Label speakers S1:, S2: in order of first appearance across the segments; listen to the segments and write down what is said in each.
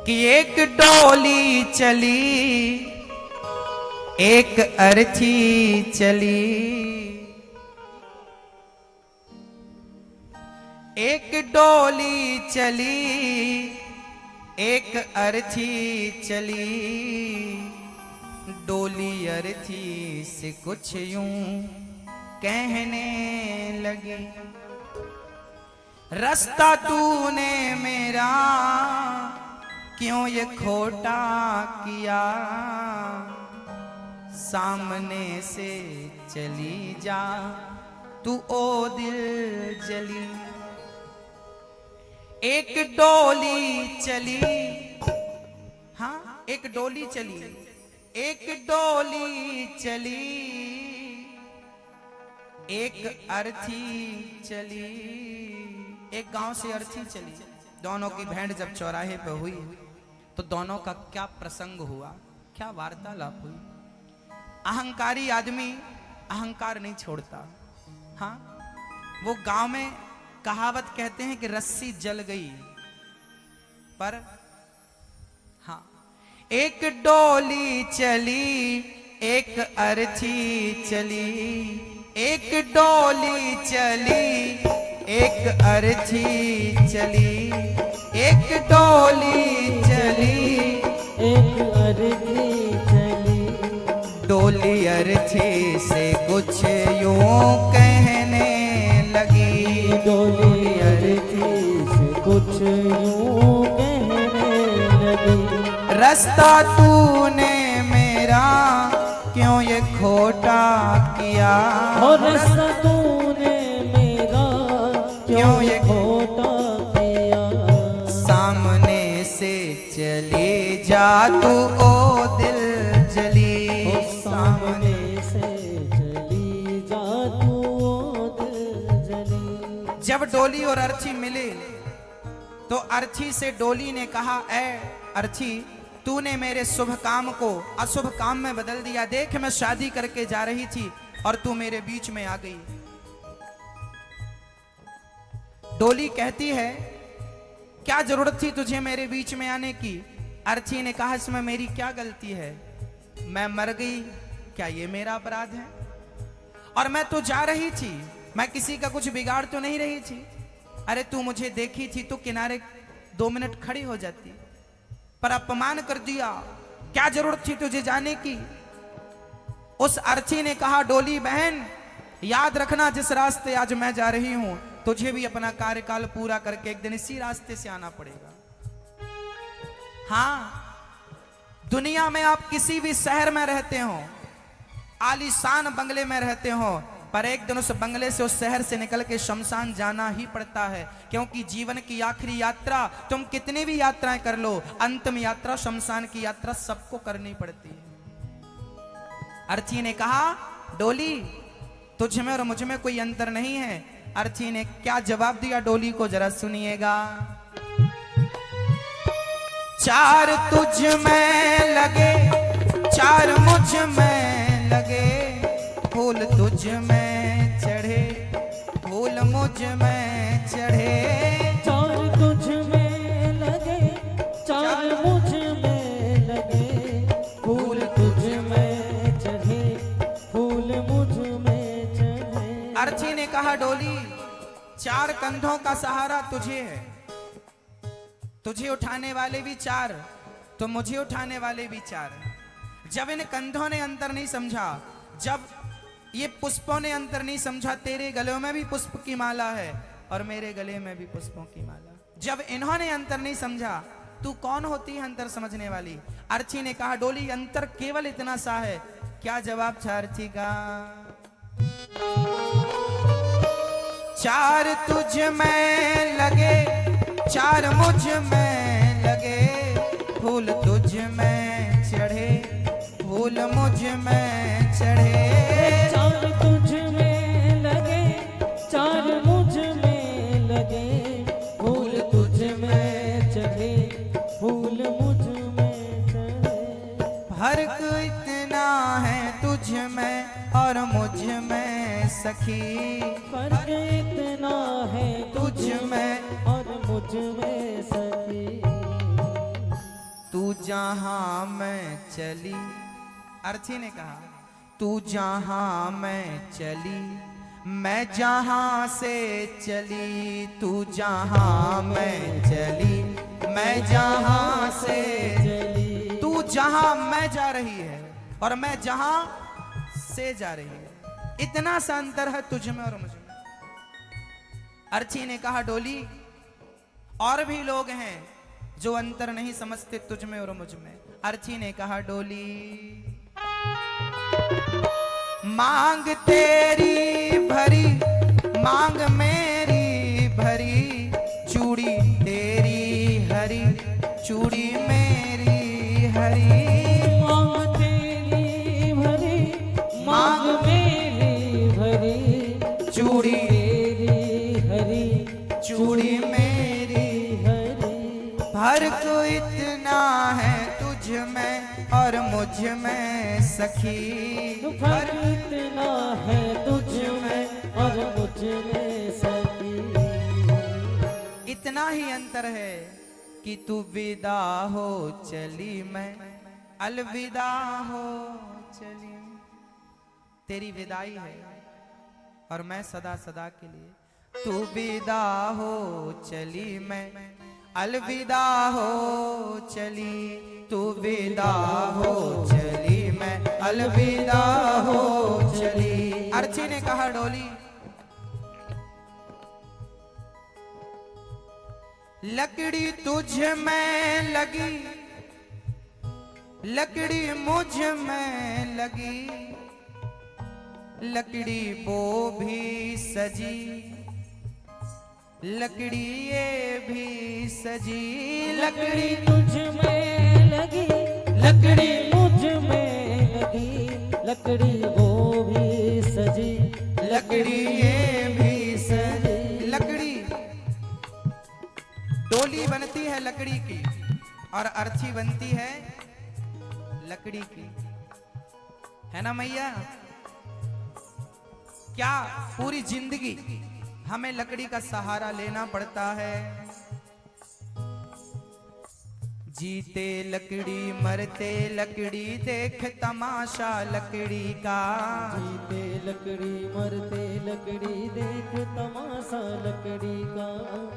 S1: कि एक डोली चली एक अर्थी चली, एक डोली चली एक अर्थी चली, डोली अर्थी से कुछ यूं कहने लगी, रास्ता तूने मेरा क्यों ये खोटा किया, सामने से चली जा तू ओ दिल जली। एक डोली चली, हाँ एक डोली चली, एक डोली चली एक अर्थी चली, एक गांव से अर्थी चली। दोनों की भेंट जब चौराहे पे हुई तो दोनों का क्या प्रसंग हुआ, क्या वार्तालाप हुई। अहंकारी आदमी अहंकार नहीं छोड़ता। हाँ वो गांव में कहावत कहते हैं कि रस्सी जल गई, पर हाँ एक डोली चली एक अर्थी चली, एक डोली चली एक अर्थी चली, एक डोली चली
S2: एक अर्थी चली,
S1: डोली अर्थी से कुछ यूं कहने लगी,
S2: डोली अर्थी से कुछ यूं कहने लगी,
S1: रास्ता तूने मेरा क्यों ये खोटा किया,
S2: और रास्ता तूने मेरा क्यों ये खोटा किया,
S1: सामने से चले जा तू ओ दिल जली,
S2: सामने से चली जा तू ओ दिल जली।
S1: जब डोली और अर्थी मिले तो अर्थी से डोली ने कहा, ऐ अर्थी तूने मेरे शुभ काम को अशुभ काम में बदल दिया। देख मैं शादी करके जा रही थी और तू मेरे बीच में आ गई। डोली कहती है क्या जरूरत थी तुझे मेरे बीच में आने की। अर्थी ने कहा इसमें मेरी क्या गलती है, मैं मर गई, क्या ये मेरा अपराध है। और मैं तो जा रही थी, मैं किसी का कुछ बिगाड़ तो नहीं रही थी। अरे तू मुझे देखी थी तो किनारे 2 मिनट खड़ी हो जाती, पर अपमान कर दिया, क्या जरूरत थी तुझे जाने की। उस अर्थी ने कहा डोली बहन याद रखना जिस रास्ते आज मैं जा रही हूं तुझे भी अपना कार्यकाल पूरा करके एक दिन इसी रास्ते से आना पड़ेगा। हाँ दुनिया में आप किसी भी शहर में रहते हो, आलीशान बंगले में रहते हो, पर एक दिन उस बंगले से उस शहर से निकल के शमशान जाना ही पड़ता है, क्योंकि जीवन की आखिरी यात्रा तुम कितनी भी यात्राएं कर लो, अंतिम यात्रा शमशान की यात्रा सबको करनी पड़ती है। अर्थी ने कहा डोली तुझ में और मुझ में कोई अंतर नहीं है। अर्थी ने क्या जवाब दिया डोली को जरा सुनिएगा। चार तुझ में लगे चार मुझ में लगे, फूल तुझ में चढ़े फूल मुझ में चढ़े,
S2: चार तुझ में लगे चार मुझ में लगे, फूल तुझ में चढ़े फूल मुझ में चढ़े।
S1: अर्थी ने कहा डोली चार कंधों का सहारा तुझे है, तुझे उठाने वाले भी चार तो मुझे उठाने वाले भी चार। जब इन कंधों ने अंतर नहीं समझा, जब ये पुष्पों ने अंतर नहीं समझा, तेरे गलों में भी पुष्प की माला है और मेरे गले में भी पुष्पों की माला, जब इन्होंने अंतर नहीं समझा तू कौन होती है अंतर समझने वाली। अर्थी ने कहा डोली अंतर केवल इतना सा है। क्या जवाब था अर्थी का। चार तुझ में लगे चार मुझ में लगे, फूल तुझ में चढ़े फूल मुझ में चढ़े,
S2: चार तुझ में लगे चार मुझ में लगे, फूल तुझ में चढ़े फूल मुझ में चढ़े।
S1: फर्क इतना है तुझ में और मुझ में सखी,
S2: फर्क इतना है
S1: तुझ में
S2: और मुझ में सखी।
S1: जहां मैं चली, अर्थी ने कहा तू जहां मैं चली, मैं जहां से चली, तू जहां मैं चली, मैं जहां से
S2: चली।
S1: तू जहां मैं जा रही है और मैं जहां से जा रही है, इतना सा अंतर है तुझ में और मुझ में। अर्ची ने कहा डोली और भी लोग हैं जो अंतर नहीं समझते तुझ में और मुझ में। अर्ची ने कहा डोली मांग तेरी भरी, मांग मेरी भरी, चूड़ी तेरी हरी, चूड़ी मेरी हरी।
S2: मांग तेरी भरी, मांग मेरी भरी,
S1: चूड़ी
S2: तेरी हरी,
S1: चूड़ी मेरी
S2: हरी।
S1: फर्क इतना है तुझ में और मुझ में सखी,
S2: फर्क इतना है तुझ में और मुझ में सखी।
S1: इतना ही अंतर है कि तू विदा हो चली, मैं अलविदा हो चली। तेरी विदाई है और मैं सदा सदा के लिए। तू विदा हो चली, मैं अलविदा हो चली, तू विदा हो चली, मैं अलविदा हो चली। अर्ची ने कहा डोली लकड़ी तुझ में लगी, लकड़ी मुझ में लगी, लकड़ी वो भी सजी, लकड़ी ये भी सजी। लकड़ी
S2: तुझ में लगी, लकड़ी मुझ में लगी, लकड़ी वो भी सजी,
S1: लकड़ी ये भी सजी। लकड़ी डोली बनती है लकड़ी की और अर्थी बनती है लकड़ी की, है ना मैया? क्या पूरी जिंदगी हमें लकड़ी का सहारा लेना पड़ता है? जीते लकड़ी मरते लकड़ी, देख तमाशा लकड़ी का।
S2: जीते लकड़ी मरते लकड़ी, देख तमाशा लकड़ी का।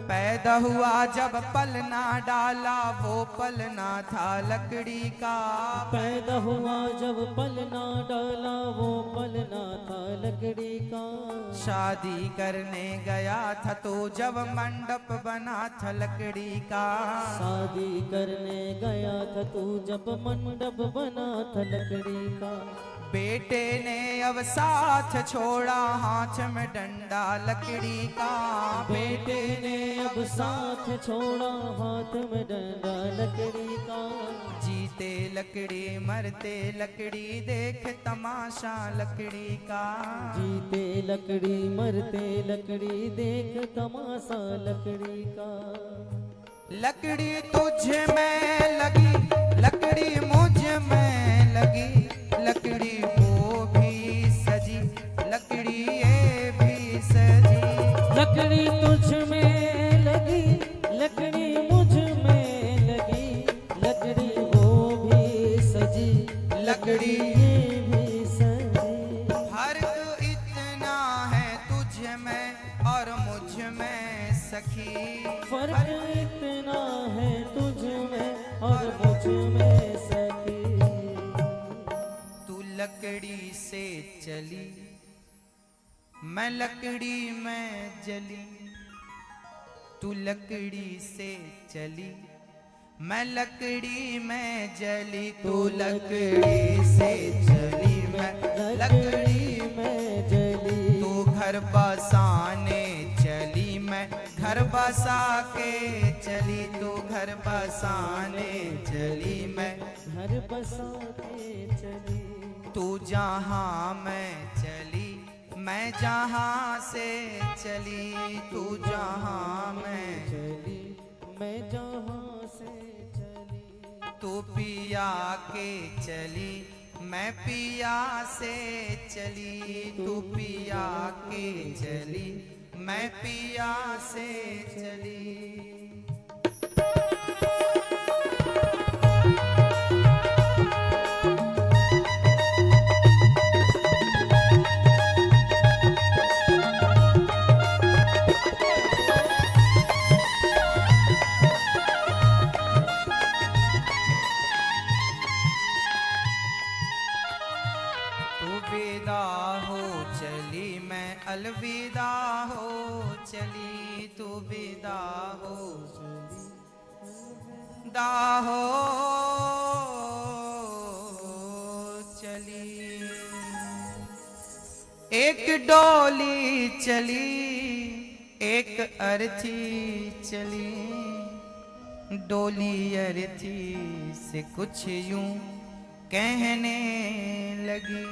S1: पैदा हुआ जब पल ना डाला, वो पल ना था लकड़ी का।
S2: पैदा हुआ जब पल ना डाला, वो पल ना था लकड़ी का।
S1: शादी करने गया था तो जब मंडप बना था लकड़ी का।
S2: शादी करने गया था तू जब मंडप बना था लकड़ी का।
S1: बेटे ने अब साथ छोड़ा, हाथ में डंडा लकड़ी का।
S2: बेटे ने अब साथ छोड़ा, हाथ में डंडा लकड़ी का।
S1: जीते लकड़ी मरते लकड़ी, देख तमाशा लकड़ी का।
S2: जीते लकड़ी मरते लकड़ी, देख तमाशा लकड़ी का।
S1: लकड़ी तुझ में लगी, लकड़ी मुझ में लगी, लकड़ी वो भी सजी, लकड़ी ये भी सजी।
S2: लकड़ी तुझ में लगी, लकड़ी मुझ में लगी, लकड़ी वो भी सजी,
S1: लकड़ी
S2: ये भी सजी।
S1: फर्क इतना है तुझ में और मुझ में सखी।
S2: फर्क इतना है तुझ में और मुझ में सखी।
S1: तू लकड़ी से चली, मैं लकड़ी में जली। तू लकड़ी से चली, मैं लकड़ी में जली। तू लकड़ी से चली, मैं लकड़ी
S2: में जली।
S1: तू घर बसाने चली, मैं घर बसा के चली। तू घर बसाने चली, मैं
S2: घर बसा के चली।
S1: तू जहां मैं चली, मैं जहां से चली। तू जहां मैं
S2: चली, मैं जहां से चली।
S1: तू पिया के चली, मैं पिया से चली। तू पिया के चली, मैं पिया से चली। चली तू विदा हो दाहो चली। एक डोली चली एक अर्थी चली, डोली अर्थी से कुछ यूं कहने लगी।